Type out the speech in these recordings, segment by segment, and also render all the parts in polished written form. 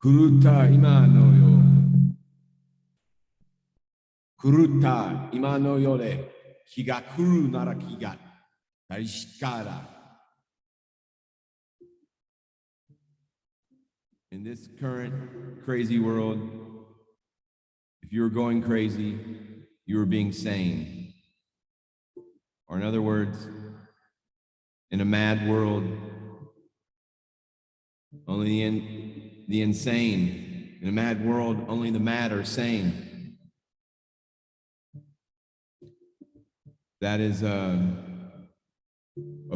狂った今の世。狂った今の世で気が来るなら気が大しから。In this current crazy world, if you were going crazy, you were being sane. Or in other words, in a mad world, only the insane. In a mad world, only the mad are sane. That is a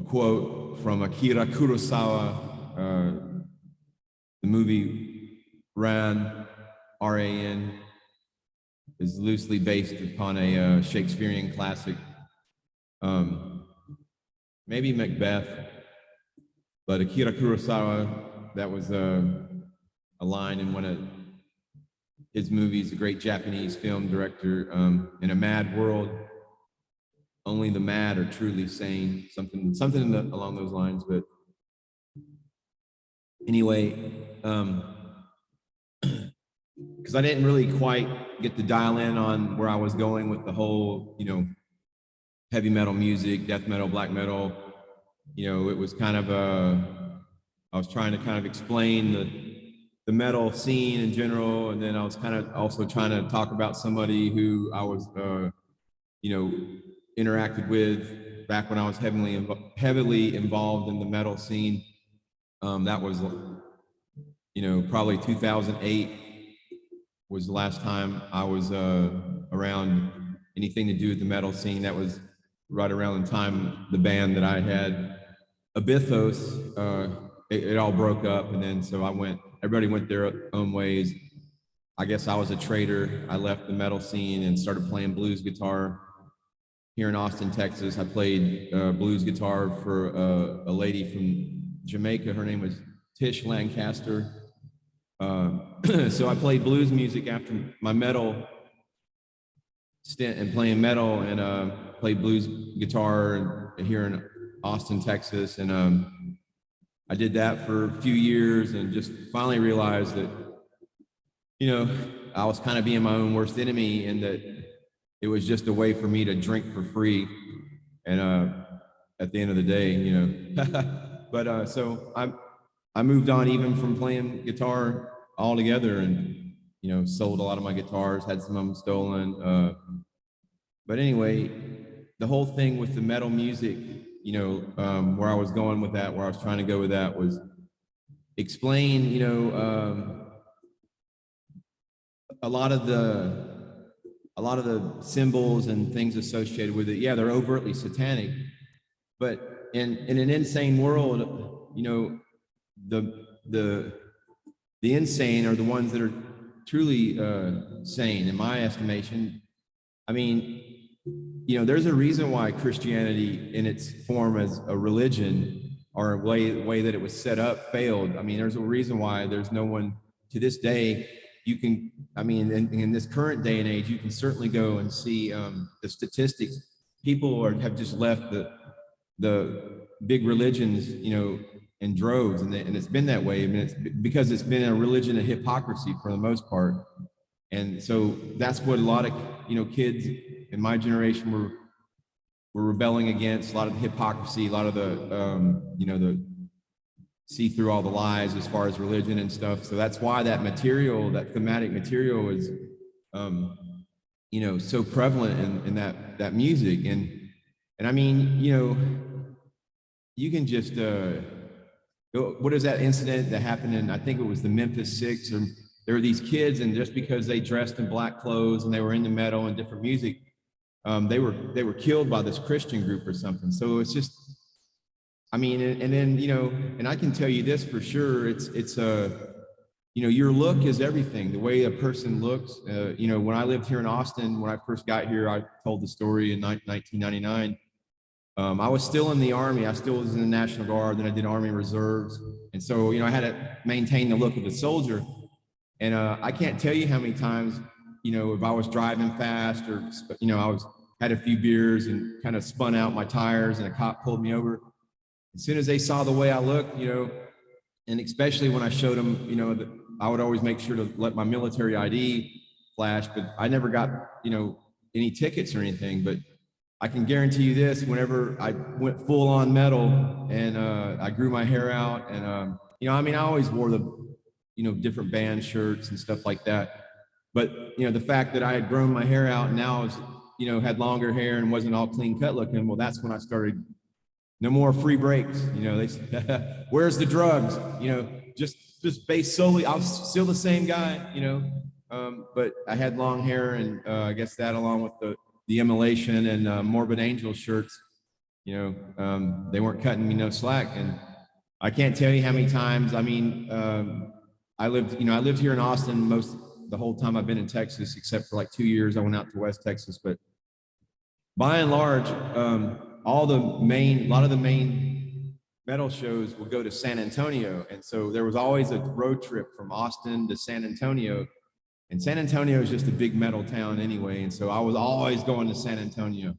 quote from Akira Kurosawa. The movie Ran, R-A-N, is loosely based upon a Shakespearean classic. Maybe Macbeth, but Akira Kurosawa, that was a line in one of his movies, a great Japanese film director. In a mad world, only the mad are truly sane, something along those lines. But anyway, because I didn't really quite get to dial in on where I was going with the whole, heavy metal music, death metal, black metal. It was kind of I was trying to kind of explain the metal scene in general, and then I was kind of also trying to talk about somebody who I was, interacted with back when I was heavily involved in the metal scene. That was, probably 2008 was the last time I was around anything to do with the metal scene. That was right around the time the band that I had, Abithos, it all broke up, and then so everybody went their own ways. I guess I was a traitor. I left the metal scene and started playing blues guitar here in Austin, Texas. I played blues guitar for a lady from Jamaica. Her name was Tish Lancaster. So I played blues music after my metal stint and playing metal, and played blues guitar here in Austin, Texas. And I did that for a few years and just finally realized that, I was kind of being my own worst enemy, and that it was just a way for me to drink for free. And at the end of the day, but so I moved on even from playing guitar altogether, and, sold a lot of my guitars, had some of them stolen. But anyway, the whole thing with the metal music, where I was going with that, where I was trying to go with that was explain, a lot of the symbols and things associated with it. Yeah, they're overtly satanic, but in an insane world, the insane are the ones that are truly sane, in my estimation. I mean, there's a reason why Christianity in its form as a religion, or a way that it was set up, failed. I mean, there's a reason why there's no one to this day. You can, in this current day and age, you can certainly go and see the statistics. People have just left the big religions, in droves, and it's been that way. I mean, it's because it's been a religion of hypocrisy for the most part. And so that's what a lot of, kids in my generation were rebelling against. A lot of the hypocrisy, a lot of the, the see through all the lies as far as religion and stuff. So that's why that material, that thematic material, is, so prevalent in that music. And I mean, you can just, what is that incident that happened in, I think it was the Memphis Six, or there were these kids, and just because they dressed in black clothes and they were into metal and different music, they were killed by this Christian group or something. So it's just, and then, and I can tell you this for sure, it's your look is everything. The way a person looks, when I lived here in Austin, when I first got here, I told the story in 1999. I was still in the Army. I still was in the National Guard. Then I did Army Reserves. And so, I had to maintain the look of a soldier. And I can't tell you how many times, if I was driving fast, or, I had a few beers and kind of spun out my tires and a cop pulled me over, as soon as they saw the way I looked, and especially when I showed them, I would always make sure to let my military ID flash, but I never got, any tickets or anything. But I can guarantee you this: whenever I went full on metal and I grew my hair out, and I always wore the, different band shirts and stuff like that. But the fact that I had grown my hair out and now I was, had longer hair and wasn't all clean cut looking, well, that's when I started. No more free breaks. They where's the drugs? Just based solely. I was still the same guy. But I had long hair, and I guess that, along with the immolation and Morbid Angel shirts, they weren't cutting me no slack. And I can't tell you how many times. I lived here in Austin the whole time I've been in Texas, except for like 2 years. I went out to West Texas, but by and large, a lot of the main metal shows will go to San Antonio. And so there was always a road trip from Austin to San Antonio. And San Antonio is just a big metal town anyway. And so I was always going to San Antonio.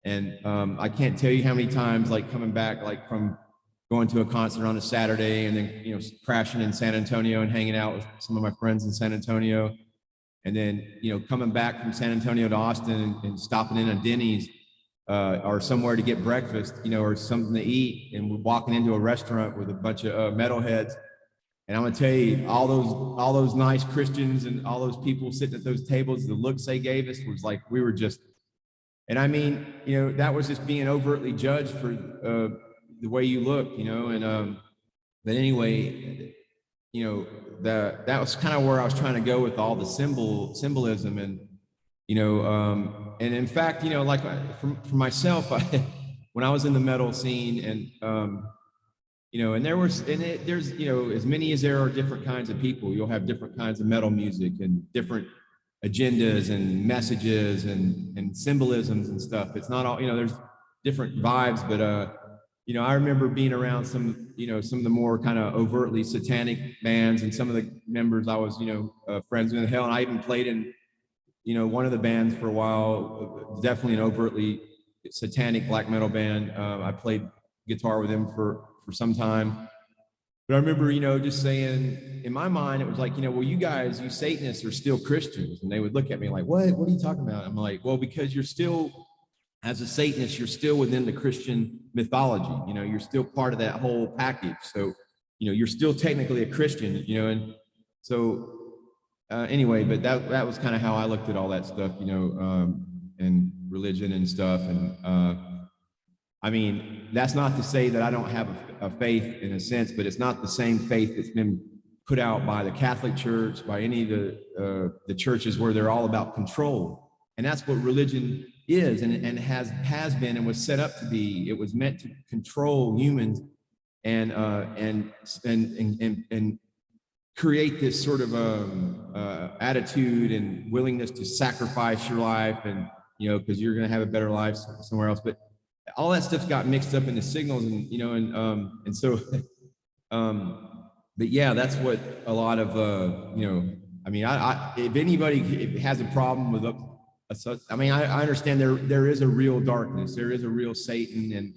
And I can't tell you how many times, like coming back, like from going to a concert on a Saturday and then, crashing in San Antonio and hanging out with some of my friends in San Antonio. And then, coming back from San Antonio to Austin and stopping in a Denny's or somewhere to get breakfast, or something to eat. And we're walking into a restaurant with a bunch of metalheads. And I'm gonna tell you, all those nice Christians and all those people sitting at those tables, the looks they gave us was like we were just. And that was just being overtly judged for the way you look, And but anyway, that was kind of where I was trying to go with all the symbolism and. And in fact, like for myself, when I was in the metal scene, and and there's as many as there are different kinds of people. You'll have different kinds of metal music and different agendas and messages and symbolisms and stuff. It's not all, there's different vibes, but I remember being around some of the more kind of overtly satanic bands, and some of the members I was friends with. Hell, and I even played in one of the bands for a while, definitely an overtly satanic black metal band. I played guitar with them for some time. But I remember, just saying, in my mind, it was like, well, you guys, you Satanists are still Christians. And they would look at me like, what are you talking about? I'm like, well, because you're still, as a Satanist, you're still within the Christian mythology. You're still part of that whole package. So, you're still technically a Christian, and so anyway, but that was kind of how I looked at all that stuff, and religion and stuff. And that's not to say that I don't have a faith in a sense, but it's not the same faith that's been put out by the Catholic Church, by any of the churches where they're all about control. And that's what religion is, and has been and was set up to be. It was meant to control humans and create this sort of attitude and willingness to sacrifice your life, and because you're going to have a better life somewhere else. But all that stuff got mixed up in the signals, and so but yeah, that's what a lot of if anybody has a problem with I understand there is a real darkness, there is a real Satan, and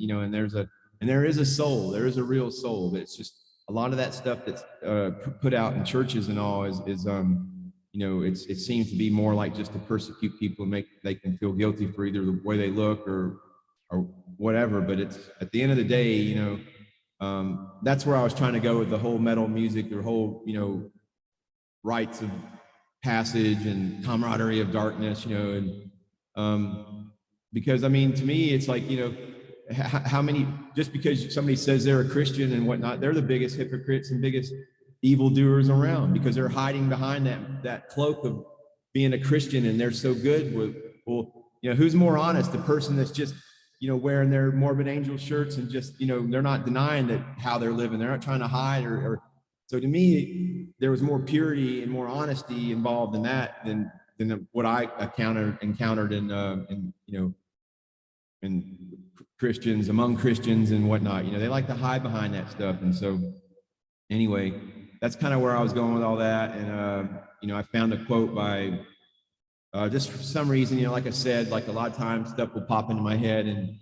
there is a soul, there is a real soul. But it's just a lot of that stuff that's put out in churches and all is it seems to be more like just to persecute people and they can feel guilty for either the way they look or whatever. But it's at the end of the day, that's where I was trying to go with the whole metal music, the whole rites of passage and camaraderie of darkness, because to me it's like, how many, just because somebody says they're a Christian and whatnot, they're the biggest hypocrites and biggest evildoers around, because they're hiding behind that cloak of being a Christian, and they're so good with, well, who's more honest, the person that's just wearing their Morbid Angel shirts and just they're not denying that how they're living, they're not trying to hide or so. To me, there was more purity and more honesty involved in that than what I encountered in Christians, among Christians and whatnot. They like to hide behind that stuff. And so anyway, that's kind of where I was going with all that. And I found a quote by just for some reason, like I said, like a lot of times stuff will pop into my head, and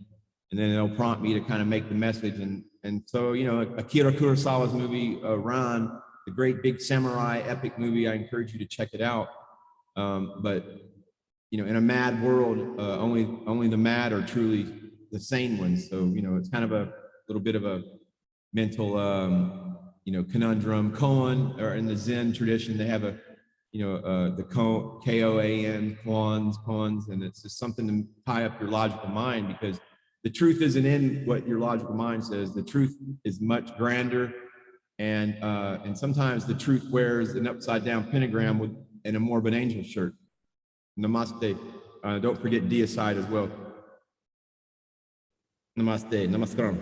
then it'll prompt me to kind of make the message. And And so, you know, Akira Kurosawa's movie, Ran, the great big samurai epic movie, I encourage you to check it out. But, you know, in a mad world, only the mad are truly the sane ones. So, you know, it's kind of a little bit of a mental, you know, conundrum. Koan, or in the Zen tradition, they have a, you know, the Koan, koans, and it's just something to tie up your logical mind, because the truth isn't in what your logical mind says. The truth is much grander, and sometimes the truth wears an upside down pentagram and a morbid angel shirt. Namaste. Don't forget deicide as well. Namaste. Namaskaram.